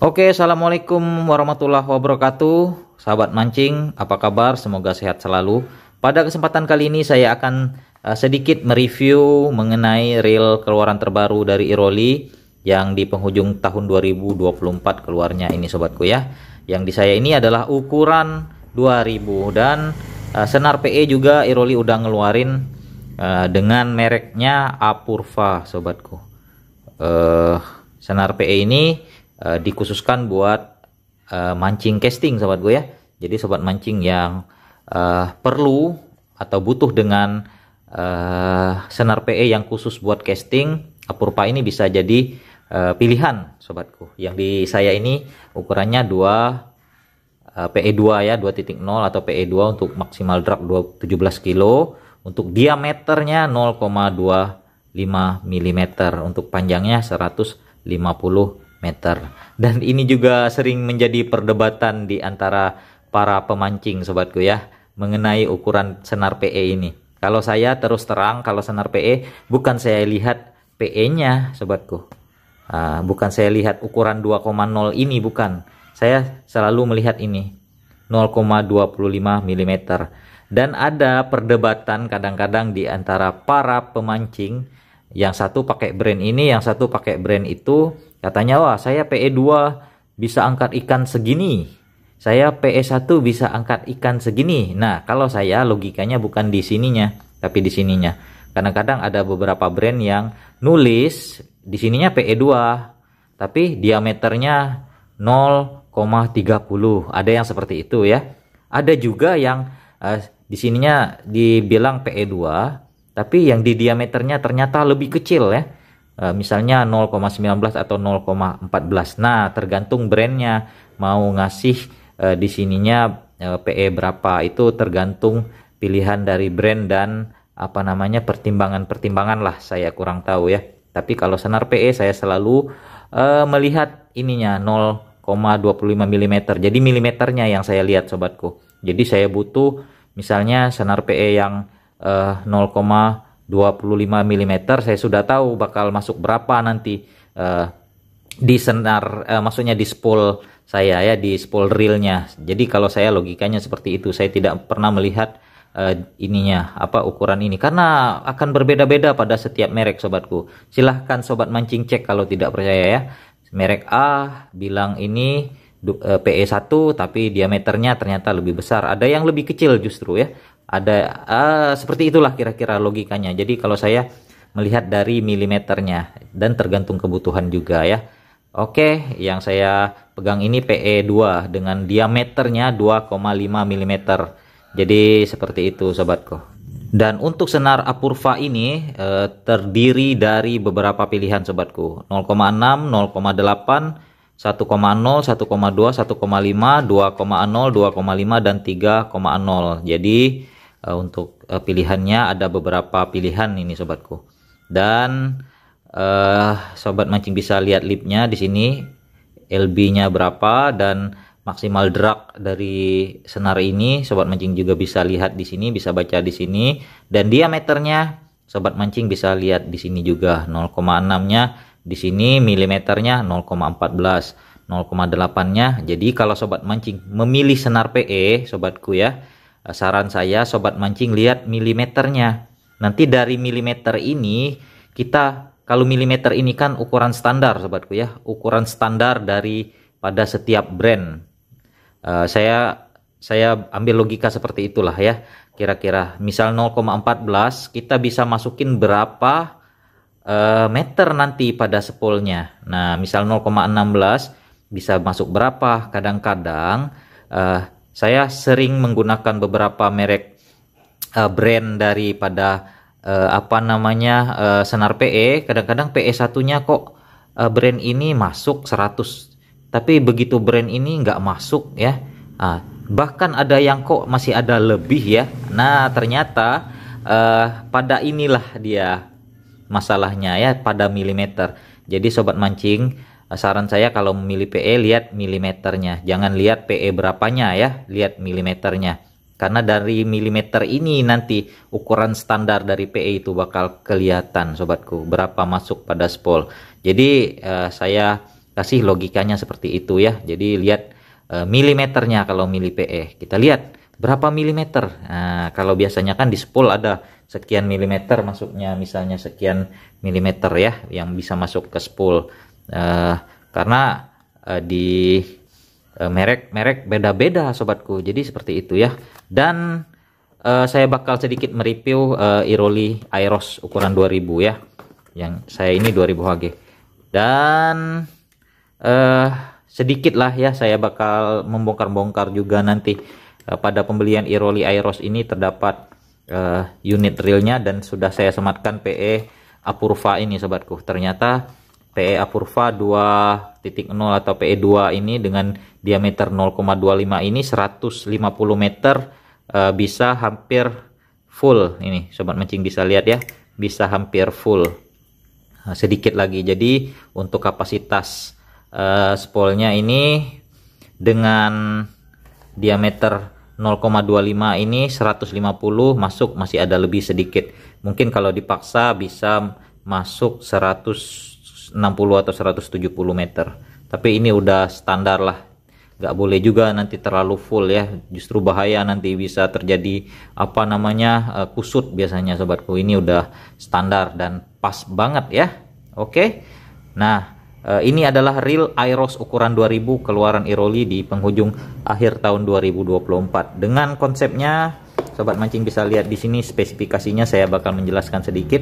Oke, assalamualaikum warahmatullahi wabarakatuh. Sahabat mancing, apa kabar? Semoga sehat selalu. Pada kesempatan kali ini saya akan sedikit mereview mengenai reel keluaran terbaru dari Iroli yang di penghujung tahun 2024 keluarnya ini sobatku ya. Yang di saya ini adalah ukuran 2000 dan senar PE juga Iroli udah ngeluarin dengan mereknya Apurva sobatku. Senar PE ini dikhususkan buat mancing casting sobat gue ya. Jadi sobat mancing yang perlu atau butuh dengan senar PE yang khusus buat casting, Apurva ini bisa jadi pilihan sobatku. Yang di saya ini ukurannya 2 PE2 ya, 2.0 atau PE2 untuk maksimal drag 17 kilo, untuk diameternya 0,25 mm, untuk panjangnya 150 meter. Dan ini juga sering menjadi perdebatan di antara para pemancing sobatku ya mengenai ukuran senar PE ini. Kalau saya terus terang, kalau senar PE bukan saya lihat PE-nya sobatku, bukan saya lihat ukuran 2,0 ini, bukan. Saya selalu melihat ini 0,25 mm. Dan ada perdebatan kadang-kadang di antara para pemancing, yang satu pakai brand ini, yang satu pakai brand itu. Katanya, wah saya PE2 bisa angkat ikan segini, saya PE1 bisa angkat ikan segini. Nah, kalau saya logikanya bukan di sininya, tapi di sininya. Kadang-kadang ada beberapa brand yang nulis di sininya PE2, tapi diameternya 0,30. Ada yang seperti itu ya. Ada juga yang di sininya dibilang PE2, tapi yang di diameternya ternyata lebih kecil ya. Misalnya 0,19 atau 0,14. Nah, tergantung brandnya mau ngasih di sininya PE berapa, itu tergantung pilihan dari brand dan apa namanya pertimbangan lah, saya kurang tahu ya. Tapi kalau senar PE saya selalu melihat ininya 0,25 mm. Jadi milimeternya yang saya lihat sobatku. Jadi saya butuh misalnya senar PE yang 0,25 mm, saya sudah tahu bakal masuk berapa nanti di senar, maksudnya di spool saya ya, di spool reelnya. Jadi kalau saya logikanya seperti itu, saya tidak pernah melihat ininya apa ukuran ini, karena akan berbeda-beda pada setiap merek sobatku. Silahkan sobat mancing cek kalau tidak percaya ya. Merek A bilang ini PE1 tapi diameternya ternyata lebih besar, ada yang lebih kecil justru ya. Ada seperti itulah kira-kira logikanya. Jadi kalau saya melihat dari milimeternya dan tergantung kebutuhan juga ya. Oke, yang saya pegang ini PE2 dengan diameternya 2,5 mm. Jadi seperti itu sobatku. Dan untuk senar Apurva ini terdiri dari beberapa pilihan sobatku. 0,6, 0,8, 1,0, 1,2, 1,5, 2,0, 2,5 dan 3,0. Jadi untuk pilihannya ada beberapa pilihan ini sobatku. Dan sobat mancing bisa lihat lipnya di sini, LB-nya berapa dan maksimal drag dari senar ini sobat mancing juga bisa lihat di sini, bisa baca di sini. Dan diameternya sobat mancing bisa lihat di sini juga, 0,6-nya di sini, milimeternya 0,14, 0,8-nya. Jadi kalau sobat mancing memilih senar PE sobatku ya, saran saya sobat mancing lihat milimeternya. Nanti dari milimeter ini kita, kalau milimeter ini kan ukuran standar sobatku ya, ukuran standar dari pada setiap brand. Saya ambil logika seperti itulah ya. Kira-kira misal 0,14 kita bisa masukin berapa meter nanti pada spoolnya. Nah, misal 0,16 bisa masuk berapa. Kadang-kadang saya sering menggunakan beberapa merek brand daripada apa namanya senar PE. Kadang-kadang PE1-nya kok brand ini masuk 100, tapi begitu brand ini nggak masuk ya. Bahkan ada yang kok masih ada lebih ya. Nah, ternyata pada inilah dia masalahnya ya, pada milimeter. Jadi sobat mancing, saran saya kalau memilih PE lihat milimeternya, jangan lihat PE berapanya ya, lihat milimeternya. Karena dari milimeter ini nanti ukuran standar dari PE itu bakal kelihatan sobatku, berapa masuk pada spool. Jadi saya kasih logikanya seperti itu ya. Jadi lihat milimeternya. Kalau mili PE kita lihat berapa milimeter. Nah, kalau biasanya kan di spool ada sekian milimeter masuknya, misalnya sekian milimeter ya yang bisa masuk ke spool. Karena di merek beda-beda sobatku, jadi seperti itu ya. Dan saya bakal sedikit mereview Iroli Airos ukuran 2000 ya, yang saya ini 2000 Hg. Dan sedikit lah ya, saya bakal membongkar-bongkar juga nanti. Pada pembelian Iroli Airos ini terdapat unit reelnya, dan sudah saya sematkan PE Apurva ini sobatku. Ternyata PE Apurva 2.0 atau PE2 ini dengan diameter 0,25 ini 150 meter bisa hampir full. Ini sobat mancing bisa lihat ya, bisa hampir full. Sedikit lagi. Jadi untuk kapasitas spoolnya ini dengan diameter 0,25 ini 150 masuk, masih ada lebih sedikit. Mungkin kalau dipaksa bisa masuk 160 atau 170 meter. Tapi ini udah standar lah. Nggak boleh juga nanti terlalu full ya. Justru bahaya, nanti bisa terjadi apa namanya kusut biasanya sobatku. Ini udah standar dan pas banget ya. Oke. Nah, ini adalah reel Airos ukuran 2000 keluaran Iroli di penghujung akhir tahun 2024. Dengan konsepnya, sobat mancing bisa lihat di sini spesifikasinya, saya bakal menjelaskan sedikit.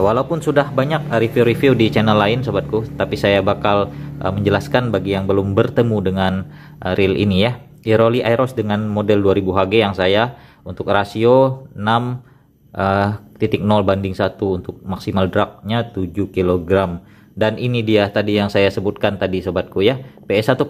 Walaupun sudah banyak review-review di channel lain sobatku, tapi saya bakal menjelaskan bagi yang belum bertemu dengan reel ini ya. Iroli Airos dengan model 2000 Hg yang saya untuk rasio 6,0/1 untuk maksimal dragnya 7 kg. Dan ini dia tadi yang saya sebutkan tadi sobatku ya, PE 1,5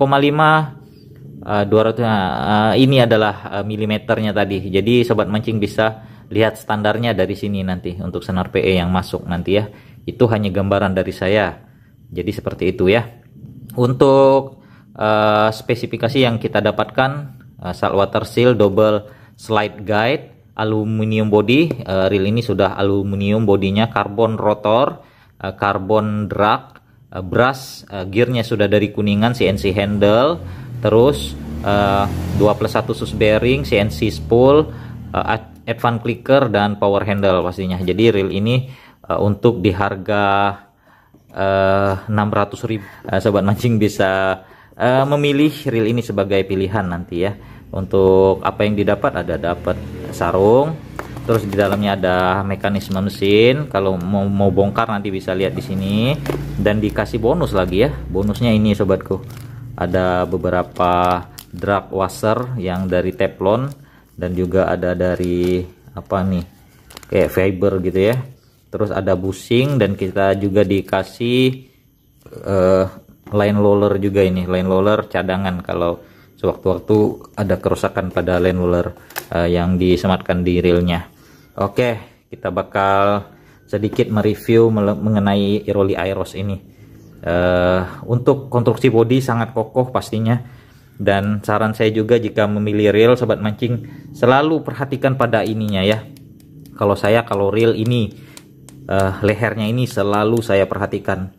200. Ini adalah milimeternya tadi. Jadi sobat mancing bisa lihat standarnya dari sini nanti untuk senar PE yang masuk nanti ya. Itu hanya gambaran dari saya. Jadi seperti itu ya. Untuk spesifikasi yang kita dapatkan, saltwater seal double slide guide, aluminium body. Reel ini sudah aluminium bodinya, karbon rotor, karbon drag, brush, gearnya sudah dari Kuningan, CNC handle, terus 2+1 sus bearing, CNC spool, advance clicker, dan power handle pastinya. Jadi reel ini untuk di harga 600.000, sobat mancing bisa memilih reel ini sebagai pilihan nanti ya. Untuk apa yang didapat, dapat sarung, terus di dalamnya ada mekanisme mesin. Kalau mau bongkar nanti bisa lihat di sini, dan dikasih bonus lagi ya. Bonusnya ini sobatku, ada beberapa drag washer yang dari Teflon, dan juga ada dari apa nih, kayak fiber gitu ya. Terus ada bushing, dan kita juga dikasih line roller juga, ini line roller cadangan kalau sewaktu-waktu ada kerusakan pada line roller yang disematkan di reelnya. Oke, kita bakal sedikit mereview mengenai Iroli Airos ini. Untuk konstruksi bodi sangat kokoh pastinya, dan saran saya juga jika memilih reel sobat mancing selalu perhatikan pada ininya ya. Kalau reel ini lehernya ini selalu saya perhatikan.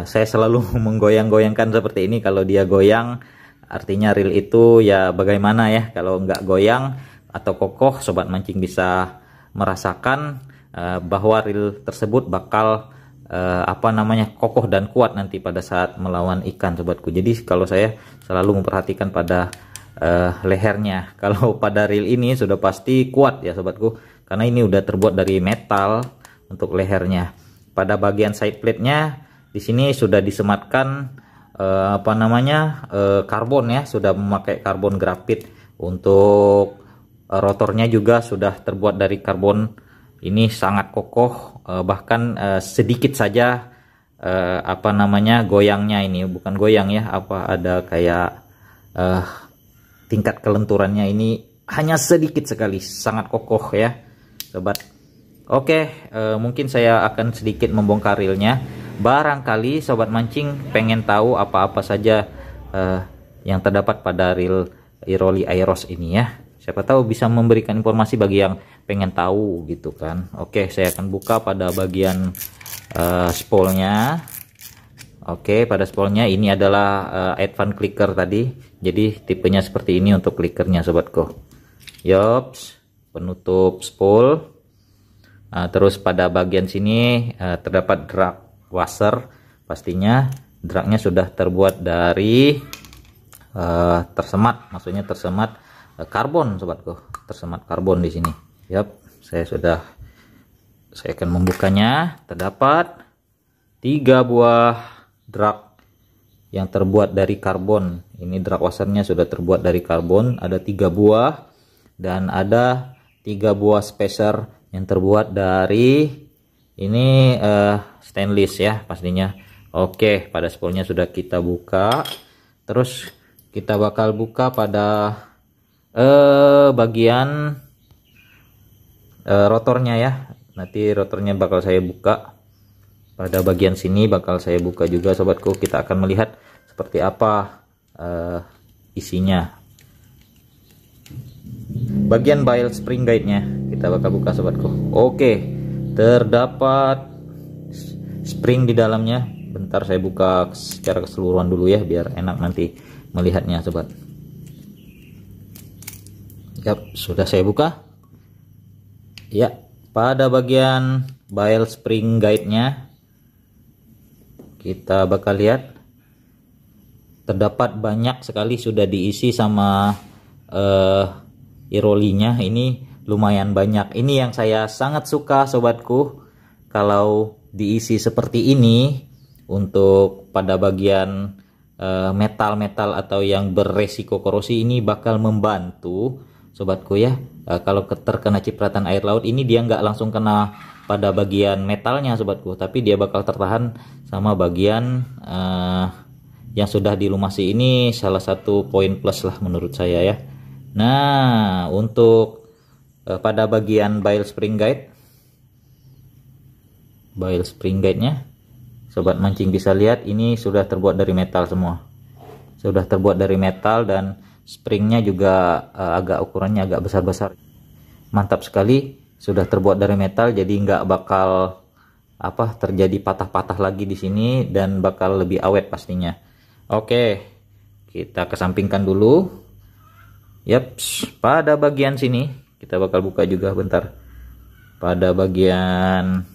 Saya selalu menggoyang-goyangkan seperti ini. Kalau dia goyang artinya reel itu ya bagaimana ya. Kalau nggak goyang atau kokoh, sobat mancing bisa merasakan bahwa reel tersebut bakal kokoh dan kuat nanti pada saat melawan ikan sobatku. Jadi kalau saya selalu memperhatikan pada lehernya. Kalau pada reel ini sudah pasti kuat ya sobatku, karena ini udah terbuat dari metal untuk lehernya. Pada bagian side plate-nya di sini sudah disematkan karbon ya, sudah memakai karbon grafit. Untuk rotornya juga sudah terbuat dari karbon. Ini sangat kokoh, bahkan sedikit saja goyangnya, ini bukan goyang ya, ada kayak tingkat kelenturannya ini hanya sedikit sekali, sangat kokoh ya sobat. Oke, mungkin saya akan sedikit membongkar reelnya. Barangkali sobat mancing pengen tahu apa-apa saja yang terdapat pada reel Iroli Airos ini ya. Siapa tahu bisa memberikan informasi bagi yang pengen tahu gitu kan. Oke, saya akan buka pada bagian spoolnya. Oke, pada spolnya ini adalah advance clicker tadi. Jadi tipenya seperti ini untuk clickernya sobatku. Yops, penutup spol. Terus pada bagian sini terdapat drag washer. Pastinya dragnya sudah terbuat dari tersemat, maksudnya tersemat karbon sobatku. Tersemat karbon di sini. Yap, saya akan membukanya. Terdapat 3 buah drag yang terbuat dari karbon. Ini drag washernya sudah terbuat dari karbon, ada 3 buah, dan ada 3 buah spacer yang terbuat dari ini stainless ya pastinya. Oke, pada spolnya sudah kita buka. Terus kita bakal buka pada bagian rotornya ya. Nanti rotornya bakal saya buka. Pada bagian sini bakal saya buka juga sobatku. Kita akan melihat seperti apa isinya. Bagian bail spring guide nya kita bakal buka sobatku. Oke, terdapat spring di dalamnya. Bentar saya buka secara keseluruhan dulu ya, biar enak nanti melihatnya sobat. Yap, sudah saya buka ya. Pada bagian bail spring guide nya kita bakal lihat terdapat banyak sekali sudah diisi sama irolinya. Ini lumayan banyak. Ini yang saya sangat suka sobatku, kalau diisi seperti ini. Untuk pada bagian metal-metal atau yang beresiko korosi, ini bakal membantu sobatku ya. Kalau terkena cipratan air laut, ini dia nggak langsung kena pada bagian metalnya sobatku, tapi dia bakal tertahan sama bagian yang sudah dilumasi. Ini salah satu poin plus lah menurut saya ya. Nah, untuk pada bagian bail spring guide nya sobat mancing bisa lihat, ini sudah terbuat dari metal semua. Sudah terbuat dari metal, dan springnya juga agak ukurannya agak besar-besar. Mantap sekali, sudah terbuat dari metal, jadi nggak bakal terjadi patah-patah lagi di sini, dan bakal lebih awet pastinya. Oke, kita kesampingkan dulu. Yaps, pada bagian sini kita bakal buka juga bentar. Pada bagian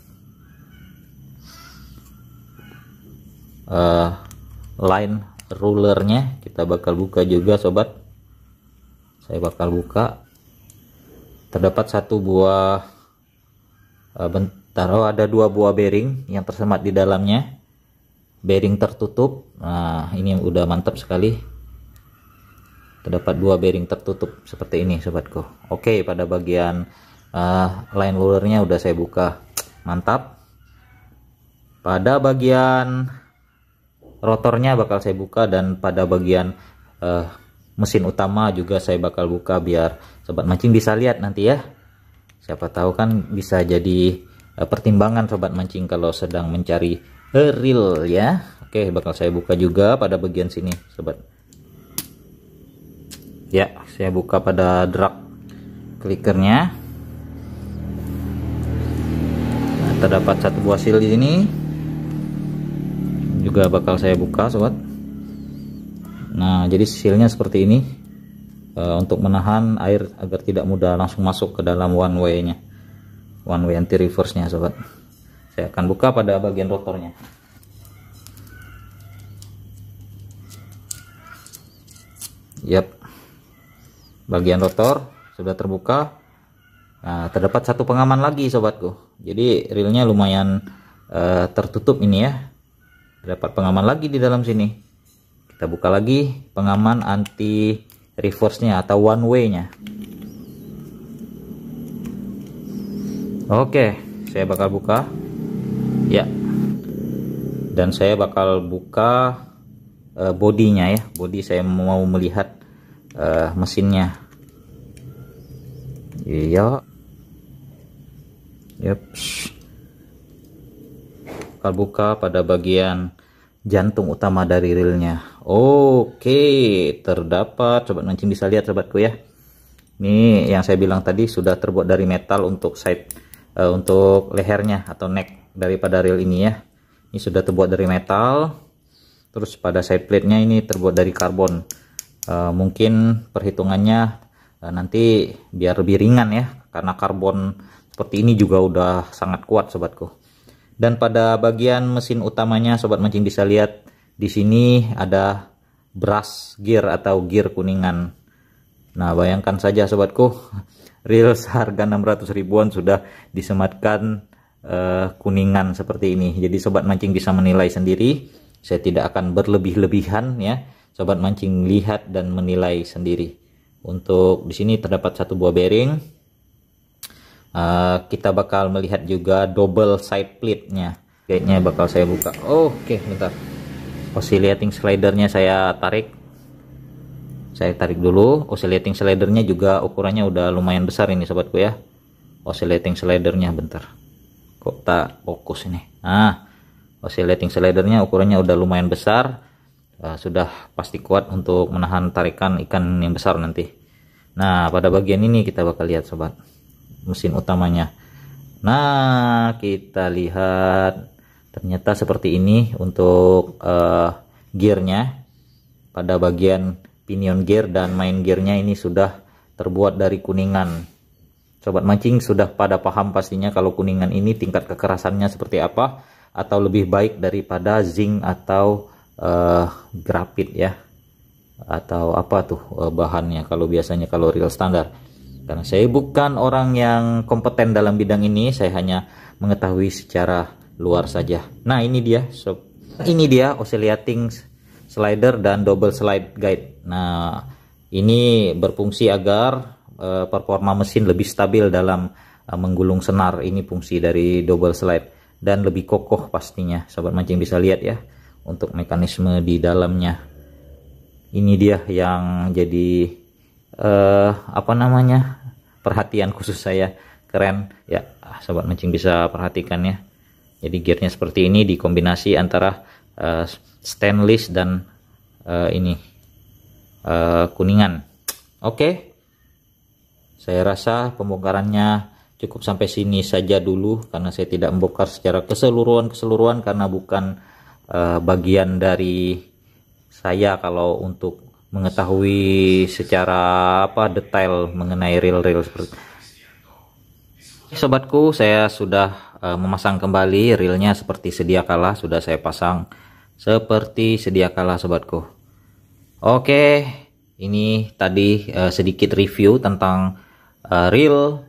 line rulernya kita bakal buka juga sobat. Saya bakal buka. Terdapat 1 buah ada 2 buah bearing yang tersemat di dalamnya. Bearing tertutup. Nah, ini yang udah mantap sekali. Terdapat 2 bearing tertutup seperti ini sobatku. Oke, pada bagian line rulernya udah saya buka. Mantap. Pada bagian rotornya bakal saya buka, dan pada bagian mesin utama juga saya bakal buka, biar sobat mancing bisa lihat nanti ya. Siapa tahu kan bisa jadi pertimbangan sobat mancing kalau sedang mencari reel ya. Oke, bakal saya buka juga pada bagian sini sobat. Ya, saya buka pada drag clickernya. Nah, terdapat 1 buah seal di sini. Juga bakal saya buka sobat. Nah, jadi sealnya seperti ini untuk menahan air agar tidak mudah langsung masuk ke dalam one way anti reverse nya sobat. Saya akan buka pada bagian rotornya. Yap, bagian rotor sudah terbuka. Nah, terdapat 1 pengaman lagi sobatku, jadi reelnya lumayan tertutup ini ya. Terdapat pengaman lagi di dalam sini. Kita buka lagi pengaman anti reverse nya atau one way nya. Oke, saya bakal buka ya, dan saya bakal buka bodinya ya. Body saya mau melihat mesinnya. Iya. Yaps. Bakal buka pada bagian jantung utama dari reelnya. Oke, terdapat, sobat mancing bisa lihat sobatku ya. Ini yang saya bilang tadi sudah terbuat dari metal untuk side untuk lehernya atau neck daripada reel ini ya. Ini sudah terbuat dari metal. Terus pada side plate-nya ini terbuat dari karbon. Mungkin perhitungannya nanti biar lebih ringan ya, karena karbon seperti ini juga udah sangat kuat sobatku. Dan pada bagian mesin utamanya sobat mancing bisa lihat di sini ada brush gear atau gear kuningan. Nah, bayangkan saja sobatku, reel seharga 600 ribuan sudah disematkan kuningan seperti ini. Jadi sobat mancing bisa menilai sendiri. Saya tidak akan berlebih-lebihan ya. Sobat mancing lihat dan menilai sendiri. Untuk di sini terdapat satu buah bearing. Kita bakal melihat juga double side plate-nya. Kayaknya bakal saya buka. Oke, bentar. Oscillating slidernya saya tarik. Saya tarik dulu. Oscillating slidernya juga ukurannya udah lumayan besar ini sobatku ya. Oscillating slidernya bentar. Kok tak fokus ini? Oscillating slidernya ukurannya udah lumayan besar. Sudah pasti kuat untuk menahan tarikan ikan yang besar nanti. Nah, pada bagian ini kita bakal lihat sobat, mesin utamanya. Nah, kita lihat ternyata seperti ini untuk gearnya. Pada bagian pinion gear dan main gearnya ini sudah terbuat dari kuningan. Sobat mancing sudah pada paham pastinya kalau kuningan ini tingkat kekerasannya seperti apa, atau lebih baik daripada zinc atau grafit ya, atau apa tuh bahannya kalau biasanya kalau reel standar. Karena saya bukan orang yang kompeten dalam bidang ini, saya hanya mengetahui secara luar saja. Nah, ini dia ini dia oscillating slider dan double slide guide. Nah, ini berfungsi agar performa mesin lebih stabil dalam menggulung senar. Ini fungsi dari double slide dan lebih kokoh pastinya. Sobat mancing bisa lihat ya untuk mekanisme di dalamnya. Ini dia yang jadi apa namanya, perhatian khusus saya. Keren ya, sobat mancing bisa perhatikan ya. Jadi gearnya seperti ini dikombinasi antara stainless dan ini kuningan. Oke, saya rasa pembongkarannya cukup sampai sini saja dulu, karena saya tidak membongkar secara keseluruhan karena bukan bagian dari saya kalau untuk mengetahui secara detail mengenai reel seperti. Sobatku, saya sudah memasang kembali reelnya seperti sedia kala. Sudah saya pasang seperti sedia kala sobatku. Oke, ini tadi sedikit review tentang reel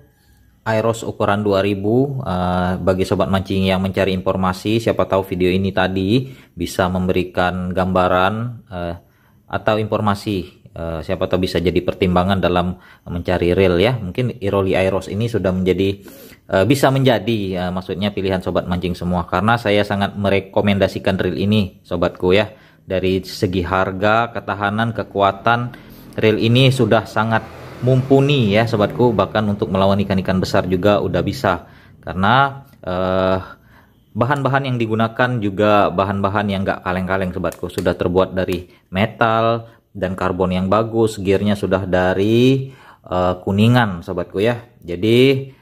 Airos ukuran 2000. Bagi sobat mancing yang mencari informasi, siapa tahu video ini tadi bisa memberikan gambaran atau informasi. Siapa tahu bisa jadi pertimbangan dalam mencari reel ya. Mungkin Iroli Airos ini sudah menjadi bisa menjadi maksudnya pilihan sobat mancing semua, karena saya sangat merekomendasikan reel ini sobatku ya. Dari segi harga, ketahanan, kekuatan, reel ini sudah sangat mumpuni ya sobatku. Bahkan untuk melawan ikan-ikan besar juga udah bisa, karena bahan-bahan yang digunakan juga bahan-bahan yang gak kaleng-kaleng sobatku. Sudah terbuat dari metal dan karbon yang bagus. Gearnya sudah dari kuningan sobatku ya. Jadi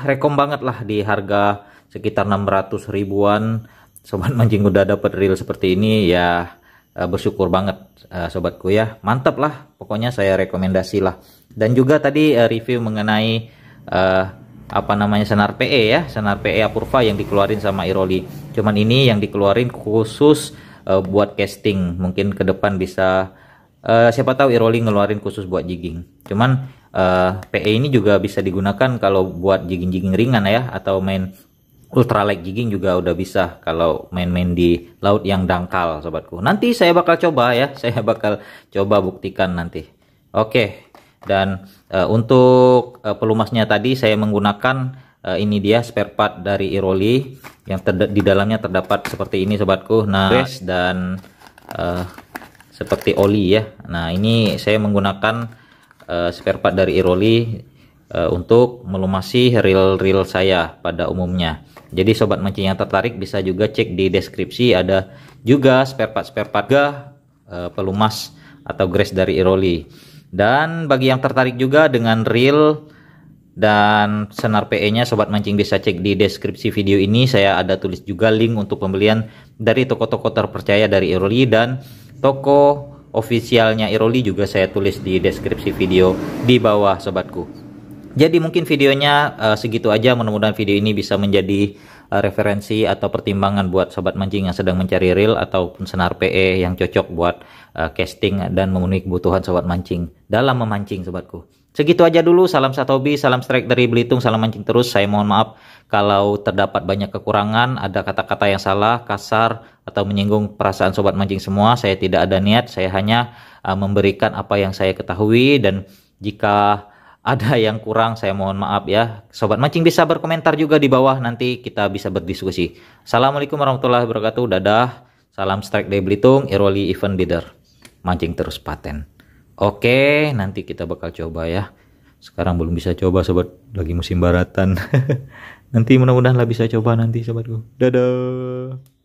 rekom banget lah di harga sekitar 600 ribuan sobat mancing udah dapat reel seperti ini ya. Bersyukur banget sobatku ya. Mantap lah, pokoknya saya rekomendasi lah. Dan juga tadi review mengenai apa namanya, senar PE ya, senar PE Apurva yang dikeluarin sama Iroli. Cuman ini yang dikeluarin khusus buat casting. Mungkin ke depan bisa siapa tahu Iroli ngeluarin khusus buat jigging. Cuman PE ini juga bisa digunakan kalau buat jigging-jigging ringan ya, atau main ultralight jigging juga udah bisa kalau main-main di laut yang dangkal sobatku. Nanti saya bakal coba ya, saya bakal coba buktikan nanti. Oke, dan untuk pelumasnya tadi saya menggunakan ini dia spare part dari Iroli yang di dalamnya terdapat seperti ini sobatku. Nah, dan seperti oli ya. Nah, ini saya menggunakan spare part dari Iroli untuk melumasi reel saya pada umumnya. Jadi sobat mancing yang tertarik bisa juga cek di deskripsi, ada juga spare part pelumas atau grease dari Iroli. Dan bagi yang tertarik juga dengan reel Dan senar PE-nya sobat mancing bisa cek di deskripsi video ini. Saya ada tulis juga link untuk pembelian dari toko-toko terpercaya dari Iroli, dan toko ofisialnya Iroli juga saya tulis di deskripsi video di bawah sobatku. Jadi mungkin videonya segitu aja. Mudah-mudahan video ini bisa menjadi referensi atau pertimbangan buat sobat mancing yang sedang mencari reel ataupun senar PE yang cocok buat casting dan memenuhi kebutuhan sobat mancing dalam memancing sobatku. Segitu aja dulu. Salam satu hobi, salam strike dari Belitung, salam mancing terus. Saya mohon maaf kalau terdapat banyak kekurangan, ada kata-kata yang salah, kasar, atau menyinggung perasaan sobat mancing semua. Saya tidak ada niat, saya hanya memberikan apa yang saya ketahui, dan jika ada yang kurang saya mohon maaf ya. Sobat mancing bisa berkomentar juga di bawah, nanti kita bisa berdiskusi. Assalamualaikum warahmatullahi wabarakatuh. Dadah. Salam strike dari Belitung, Iroli Event Bidder. Mancing terus paten. Oke, nanti kita bakal coba ya. Sekarang belum bisa coba sobat, lagi musim baratan. Nanti mudah-mudahan lah bisa coba nanti sobatku. Dadah.